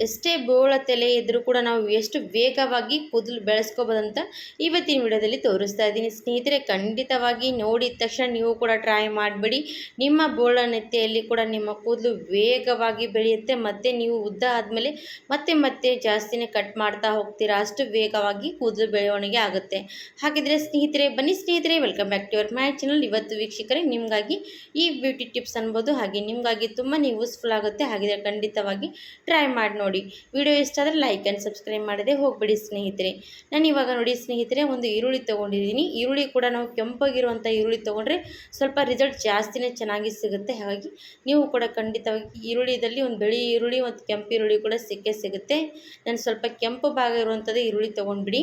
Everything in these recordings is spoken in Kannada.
ಎಷ್ಟೇ ಬೋಳ ತಲೆ ಇದ್ದರೂ ಕೂಡ ನಾವು ಎಷ್ಟು ವೇಗವಾಗಿ ಕೂದಲು ಬೆಳೆಸ್ಕೋಬೋದಂತ ಇವತ್ತಿನ ವಿಡಿಯೋದಲ್ಲಿ ತೋರಿಸ್ತಾ ಇದ್ದೀನಿ ಸ್ನೇಹಿತರೆ. ಖಂಡಿತವಾಗಿ ನೋಡಿದ ತಕ್ಷಣ ನೀವು ಕೂಡ ಟ್ರೈ ಮಾಡಿಬಿಡಿ. ನಿಮ್ಮ ಬೋಳ ನೆತ್ತೆಯಲ್ಲಿ ಕೂಡ ನಿಮ್ಮ ಕೂದಲು ವೇಗವಾಗಿ ಬೆಳೆಯುತ್ತೆ. ಮತ್ತು ನೀವು ಉದ್ದ ಆದಮೇಲೆ ಮತ್ತೆ ಮತ್ತೆ ಜಾಸ್ತಿನೇ ಕಟ್ ಮಾಡ್ತಾ ಹೋಗ್ತೀರಾ, ಅಷ್ಟು ವೇಗವಾಗಿ ಕೂದಲು ಬೆಳವಣಿಗೆ ಆಗುತ್ತೆ. ಹಾಗಿದ್ರೆ ಸ್ನೇಹಿತರೆ ಬನ್ನಿ ಸ್ನೇಹಿತರೆ, welcome back to your my channel. ಇವತ್ತು ವೀಕ್ಷಕರೇ ನಿಮಗಾಗಿ ಈ ಬ್ಯೂಟಿ ಟಿಪ್ಸ್ ಅನ್ಬೋದು, ಹಾಗೆ ನಿಮಗಾಗಿ ತುಂಬಾ ಯೂಸ್ಫುಲ್ ಆಗುತ್ತೆ. ಹಾಗಿದ್ರೆ ಖಂಡಿತವಾಗಿ ಟ್ರೈ ಮಾಡಿ ನೋಡಿ. ವಿಡಿಯೋ ಇಷ್ಟ ಆದರೆ ಲೈಕ್ ಆ್ಯಂಡ್ ಸಬ್ಸ್ಕ್ರೈಬ್ ಮಾಡದೆ ಹೋಗ್ಬಿಡಿ ಸ್ನೇಹಿತರೆ. ನಾನು ಇವಾಗ ನೋಡಿ ಸ್ನೇಹಿತರೆ ಒಂದು ಈರುಳ್ಳಿ ತೊಗೊಂಡಿದ್ದೀನಿ. ಈರುಳ್ಳಿ ಕೂಡ ನಾವು ಕೆಂಪಾಗಿರುವಂಥ ಈರುಳ್ಳಿ ತೊಗೊಂಡ್ರೆ ಸ್ವಲ್ಪ ರಿಸಲ್ಟ್ ಜಾಸ್ತಿನೇ ಚೆನ್ನಾಗಿ ಸಿಗುತ್ತೆ. ಹಾಗಾಗಿ ನೀವು ಕೂಡ ಖಂಡಿತವಾಗಿ ಈರುಳ್ಳಿದಲ್ಲಿ ಒಂದು ಬಿಳಿ ಈರುಳ್ಳಿ ಮತ್ತು ಕೆಂಪು ಈರುಳ್ಳಿ ಕೂಡ ಸಿಗುತ್ತೆ. ನಾನು ಸ್ವಲ್ಪ ಕೆಂಪು ಭಾಗ ಇರುವಂಥದ್ದು ಈರುಳ್ಳಿ ತೊಗೊಂಡ್ಬಿಡಿ.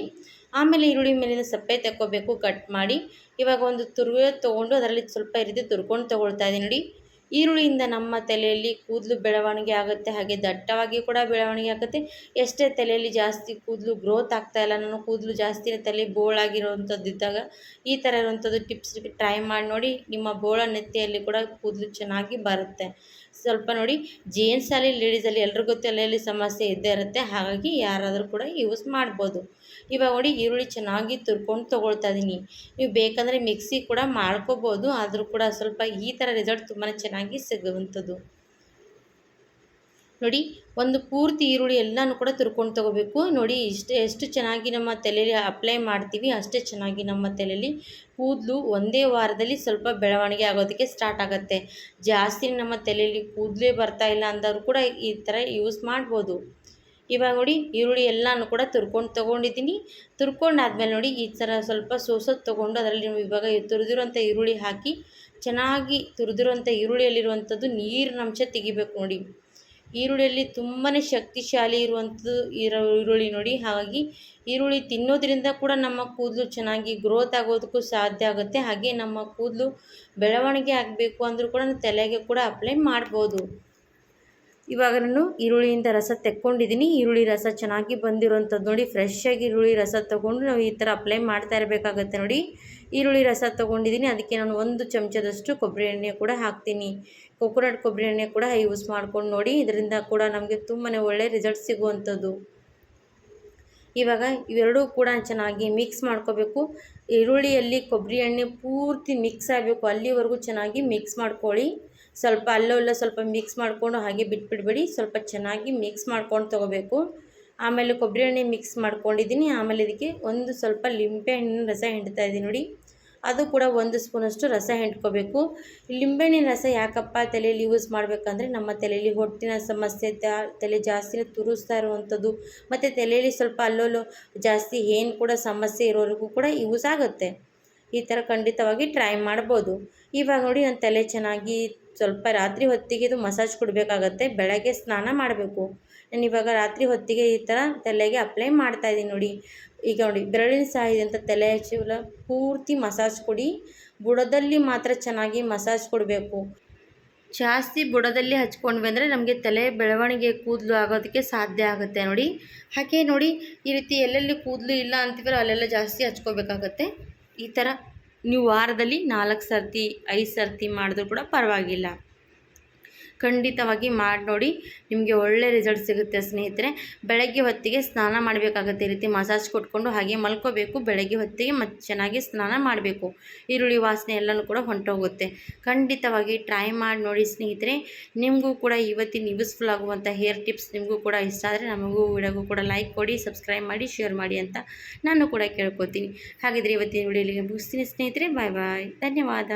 ಆಮೇಲೆ ಈರುಳ್ಳಿ ಮೇಲಿನ ಸಪ್ಪೆ ತಗೋಬೇಕು, ಕಟ್ ಮಾಡಿ. ಇವಾಗ ಒಂದು ತುರುವೆ ತೊಗೊಂಡು ಅದರಲ್ಲಿ ಸ್ವಲ್ಪ ಈ ರೀತಿ ತುರ್ಕೊಂಡು ತೊಗೊಳ್ತಾ ಇದ್ದೀನಿ ನೋಡಿ. ಈರುಳ್ಳಿಯಿಂದ ನಮ್ಮ ತಲೆಯಲ್ಲಿ ಕೂದಲು ಬೆಳವಣಿಗೆ ಆಗುತ್ತೆ, ಹಾಗೆ ದಟ್ಟವಾಗಿ ಕೂಡ ಬೆಳವಣಿಗೆ ಆಗುತ್ತೆ. ಎಷ್ಟೇ ತಲೆಯಲ್ಲಿ ಜಾಸ್ತಿ ಕೂದಲು ಗ್ರೋತ್ ಆಗ್ತಾಯಿಲ್ಲ, ನಾನು ಕೂದಲು ಜಾಸ್ತಿ ತಲೆ ಬೋಳಾಗಿರೋವಂಥದ್ದು ಇದ್ದಾಗ ಈ ಥರ ಇರುವಂಥದ್ದು ಟಿಪ್ಸ್ ಟ್ರೈ ಮಾಡಿ ನೋಡಿ. ನಿಮ್ಮ ಬೋಳ ನೆತ್ತಿಯಲ್ಲಿ ಕೂಡ ಕೂದಲು ಚೆನ್ನಾಗಿ ಬರುತ್ತೆ. ಸ್ವಲ್ಪ ನೋಡಿ, ಜೇಂಟ್ಸಲ್ಲಿ ಲೇಡೀಸಲ್ಲಿ ಎಲ್ರಿಗೂ ತಲೆಯಲ್ಲಿ ಸಮಸ್ಯೆ ಇದ್ದೇ ಇರುತ್ತೆ. ಹಾಗಾಗಿ ಯಾರಾದರೂ ಕೂಡ ಯೂಸ್ ಮಾಡ್ಬೋದು. ಇವಾಗ ನೋಡಿ ಈರುಳ್ಳಿ ಚೆನ್ನಾಗಿ ತುರ್ಕೊಂಡು ತೊಗೊಳ್ತಾ ಇದ್ದೀನಿ. ನೀವು ಬೇಕಂದರೆ ಮಿಕ್ಸಿ ಕೂಡ ಮಾಡ್ಕೋಬೋದು, ಆದರೂ ಕೂಡ ಸ್ವಲ್ಪ ಈ ಥರ ರಿಸಲ್ಟ್ ತುಂಬಾ ಚೆನ್ನಾಗಿ ಸಿಗುವಂಥದ್ದು ನೋಡಿ. ಒಂದು ಪೂರ್ತಿ ಈರುಳ್ಳಿ ಎಲ್ಲನೂ ಕೂಡ ತುರ್ಕೊಂಡು ತೊಗೋಬೇಕು ನೋಡಿ. ಎಷ್ಟು ಚೆನ್ನಾಗಿ ನಮ್ಮ ತಲೆಯಲ್ಲಿ ಅಪ್ಲೈ ಮಾಡ್ತೀವಿ ಅಷ್ಟೇ ಚೆನ್ನಾಗಿ ನಮ್ಮ ತಲೆಯಲ್ಲಿ ಕೂದಲು ಒಂದೇ ವಾರದಲ್ಲಿ ಸ್ವಲ್ಪ ಬೆಳವಣಿಗೆ ಆಗೋದಕ್ಕೆ ಸ್ಟಾರ್ಟ್ ಆಗುತ್ತೆ. ಜಾಸ್ತಿ ನಮ್ಮ ತಲೆಯಲ್ಲಿ ಕೂದಲೇ ಬರ್ತಾ ಇಲ್ಲ ಅಂದವರು ಕೂಡ ಈ ಥರ ಯೂಸ್ ಮಾಡ್ಬೋದು. ಇವಾಗ ನೋಡಿ ಈರುಳ್ಳಿ ಎಲ್ಲನೂ ಕೂಡ ತುರ್ಕೊಂಡು ತೊಗೊಂಡಿದ್ದೀನಿ. ತುರ್ಕೊಂಡಾದ್ಮೇಲೆ ನೋಡಿ ಈ ಥರ ಸ್ವಲ್ಪ ಸೋಸೋದು ತೊಗೊಂಡು ಅದರಲ್ಲಿ ಇವಾಗ ತುರಿದಿರುವಂಥ ಈರುಳ್ಳಿ ಹಾಕಿ ಚೆನ್ನಾಗಿ ತುರಿದಿರುವಂಥ ಈರುಳ್ಳಿಯಲ್ಲಿರುವಂಥದ್ದು ನೀರಿನ ಅಂಶ ತೆಗಿಬೇಕು ನೋಡಿ. ಈರುಳ್ಳಿಯಲ್ಲಿ ತುಂಬಾ ಶಕ್ತಿಶಾಲಿ ಇರುವಂಥದ್ದು ಈರುಳ್ಳಿ ನೋಡಿ. ಹಾಗಾಗಿ ಈರುಳ್ಳಿ ತಿನ್ನೋದ್ರಿಂದ ಕೂಡ ನಮ್ಮ ಕೂದಲು ಚೆನ್ನಾಗಿ ಗ್ರೋತ್ ಆಗೋದಕ್ಕೂ ಸಾಧ್ಯ ಆಗುತ್ತೆ. ಹಾಗೆ ನಮ್ಮ ಕೂದಲು ಬೆಳವಣಿಗೆ ಆಗಬೇಕು ಅಂದರೂ ಕೂಡ ತಲೆಗೆ ಕೂಡ ಅಪ್ಲೈ ಮಾಡ್ಬೋದು. ಇವಾಗ ನಾನು ಈರುಳ್ಳಿಯಿಂದ ರಸ ತೆಕ್ಕೊಂಡಿದ್ದೀನಿ. ಈರುಳ್ಳಿ ರಸ ಚೆನ್ನಾಗಿ ಬಂದಿರೋವಂಥದ್ದು ನೋಡಿ. ಫ್ರೆಶ್ಶಾಗಿ ಈರುಳ್ಳಿ ರಸ ತೊಗೊಂಡು ನಾವು ಈ ಥರ ಅಪ್ಲೈ ಮಾಡ್ತಾ ಇರಬೇಕಾಗತ್ತೆ ನೋಡಿ. ಈರುಳ್ಳಿ ರಸ ತೊಗೊಂಡಿದ್ದೀನಿ, ಅದಕ್ಕೆ ನಾನು 1 ಚಮಚದಷ್ಟು ಕೊಬ್ಬರಿ ಎಣ್ಣೆ ಕೂಡ ಹಾಕ್ತೀನಿ. ಕೊಕೊನಟ್ ಕೊಬ್ಬರಿ ಎಣ್ಣೆ ಕೂಡ ಯೂಸ್ ಮಾಡ್ಕೊಂಡು ನೋಡಿ. ಇದರಿಂದ ಕೂಡ ನಮಗೆ ತುಂಬಾ ಒಳ್ಳೆಯ ರಿಸಲ್ಟ್ ಸಿಗುವಂಥದ್ದು. ಇವಾಗ ಇವೆರಡೂ ಕೂಡ ಚೆನ್ನಾಗಿ ಮಿಕ್ಸ್ ಮಾಡ್ಕೋಬೇಕು. ಈರುಳ್ಳಿಯಲ್ಲಿ ಕೊಬ್ಬರಿ ಎಣ್ಣೆ ಪೂರ್ತಿ ಮಿಕ್ಸ್ ಆಗಬೇಕು, ಅಲ್ಲಿವರೆಗೂ ಚೆನ್ನಾಗಿ ಮಿಕ್ಸ್ ಮಾಡ್ಕೊಳ್ಳಿ. ಸ್ವಲ್ಪ ಅಲ್ಲಲ್ಲ ಸ್ವಲ್ಪ ಮಿಕ್ಸ್ ಮಾಡಿಕೊಂಡು ಹಾಗೆ ಬಿಟ್ಬಿಡ್ಬೇಡಿ, ಸ್ವಲ್ಪ ಚೆನ್ನಾಗಿ ಮಿಕ್ಸ್ ಮಾಡ್ಕೊಂಡು ತೊಗೋಬೇಕು. ಆಮೇಲೆ ಕೊಬ್ಬರಿ ಎಣ್ಣೆ ಮಿಕ್ಸ್ ಮಾಡ್ಕೊಂಡಿದ್ದೀನಿ. ಆಮೇಲೆ ಇದಕ್ಕೆ ಒಂದು ಸ್ವಲ್ಪ ಲಿಂಬೆಹಣ್ಣಿನ ರಸ ಹಿಂಡ್ತಾ ಇದ್ದೀನಿ ನೋಡಿ. ಅದು ಕೂಡ 1 ಸ್ಪೂನಷ್ಟು ರಸ ಹಿಂಡ್ಕೋಬೇಕು. ಲಿಂಬೆಹಣ್ಣಿನ ರಸ ಯಾಕಪ್ಪ ತಲೆಯಲ್ಲಿ ಯೂಸ್ ಮಾಡಬೇಕಂದ್ರೆ ನಮ್ಮ ತಲೆಯಲ್ಲಿ ಹೊಟ್ಟಿನ ಸಮಸ್ಯೆ, ತಲೆ ಜಾಸ್ತಿ ತುರಿಸ್ತಾ ಇರುವಂಥದ್ದು ಮತ್ತು ತಲೆಯಲ್ಲಿ ಸ್ವಲ್ಪ ಅಲ್ಲೋಲು ಜಾಸ್ತಿ ಏನು ಕೂಡ ಸಮಸ್ಯೆ ಇರೋರಿಗೂ ಕೂಡ ಯೂಸ್ ಆಗುತ್ತೆ. ಈ ಥರ ಖಂಡಿತವಾಗಿ ಟ್ರೈ ಮಾಡ್ಬೋದು. ಇವಾಗ ನೋಡಿ ನನ್ನ ತಲೆ ಚೆನ್ನಾಗಿ ಸ್ವಲ್ಪ ರಾತ್ರಿ ಹೊತ್ತಿಗೆ ಇದು ಮಸಾಜ್ ಕೊಡಬೇಕಾಗತ್ತೆ. ಬೆಳಗ್ಗೆ ಸ್ನಾನ ಮಾಡಬೇಕು. ನಾನು ಇವಾಗ ರಾತ್ರಿ ಹೊತ್ತಿಗೆ ಈ ಥರ ತಲೆಗೆ ಅಪ್ಲೈ ಮಾಡ್ತಾಯಿದ್ದೀನಿ ನೋಡಿ. ಈಗ ನೋಡಿ ಬೆರಳಿನ ಸಹಾಯದಿಂದ ತಲೆ ಹಚ್ಚಿ ಪೂರ್ತಿ ಮಸಾಜ್ ಕೊಡಿ. ಬುಡದಲ್ಲಿ ಮಾತ್ರ ಚೆನ್ನಾಗಿ ಮಸಾಜ್ ಕೊಡಬೇಕು. ಜಾಸ್ತಿ ಬುಡದಲ್ಲಿ ಹಚ್ಕೊಂಡ್ವಿ ಅಂದರೆ ನಮಗೆ ತಲೆ ಬೆಳವಣಿಗೆ ಕೂದಲು ಆಗೋದಕ್ಕೆ ಸಾಧ್ಯ ಆಗುತ್ತೆ ನೋಡಿ. ಹಾಗೆ ನೋಡಿ ಈ ರೀತಿ ಎಲ್ಲೆಲ್ಲಿ ಕೂದಲು ಇಲ್ಲ ಅಂತೀವಲ್ಲ ಅಲ್ಲೆಲ್ಲ ಜಾಸ್ತಿ ಹಚ್ಕೋಬೇಕಾಗತ್ತೆ. ಈ ಥರ ನೀವು ವಾರದಲ್ಲಿ 4 ಸರ್ತಿ 5 ಸರ್ತಿ ಮಾಡಿದ್ರೂ ಕೂಡ ಪರವಾಗಿಲ್ಲ. ಖಂಡಿತವಾಗಿ ಮಾಡಿ ನೋಡಿ, ನಿಮಗೆ ಒಳ್ಳೆ ರಿಸಲ್ಟ್ ಸಿಗುತ್ತೆ ಸ್ನೇಹಿತರೆ. ಬೆಳಗ್ಗೆ ಹೊತ್ತಿಗೆ ಸ್ನಾನ ಮಾಡಬೇಕಾಗತ್ತೆ. ಈ ರೀತಿ ಮಸಾಜ್ ಕೊಟ್ಕೊಂಡು ಹಾಗೆ ಮಲ್ಕೋಬೇಕು. ಬೆಳಗ್ಗೆ ಹೊತ್ತಿಗೆ ಮತ್ತೆ ಚೆನ್ನಾಗಿ ಸ್ನಾನ ಮಾಡಬೇಕು. ಈರುಳ್ಳಿ ವಾಸನೆ ಎಲ್ಲನೂ ಕೂಡ ಹೊಂಟೋಗುತ್ತೆ. ಖಂಡಿತವಾಗಿ ಟ್ರೈ ಮಾಡಿ ನೋಡಿ ಸ್ನೇಹಿತರೆ. ನಿಮಗೂ ಕೂಡ ಇವತ್ತಿನ ಯೂಸ್ಫುಲ್ ಆಗುವಂಥ ಹೇರ್ ಟಿಪ್ಸ್ ನಿಮಗೂ ಕೂಡ ಇಷ್ಟ ಆದರೆ ನಮಗೂ ವಿಡಿಯೋಗೂ ಕೂಡ ಲೈಕ್ ಕೊಡಿ, ಸಬ್ಸ್ಕ್ರೈಬ್ ಮಾಡಿ, ಶೇರ್ ಮಾಡಿ ಅಂತ ನಾನು ಕೂಡ ಕೇಳ್ಕೊತೀನಿ. ಹಾಗಿದ್ರೆ ಇವತ್ತಿನ ವಿಡಿಯೋಲಿಗೆ ಮುಗಿಸ್ತೀನಿ ಸ್ನೇಹಿತರೆ. ಬಾಯ್ ಬಾಯ್, ಧನ್ಯವಾದ.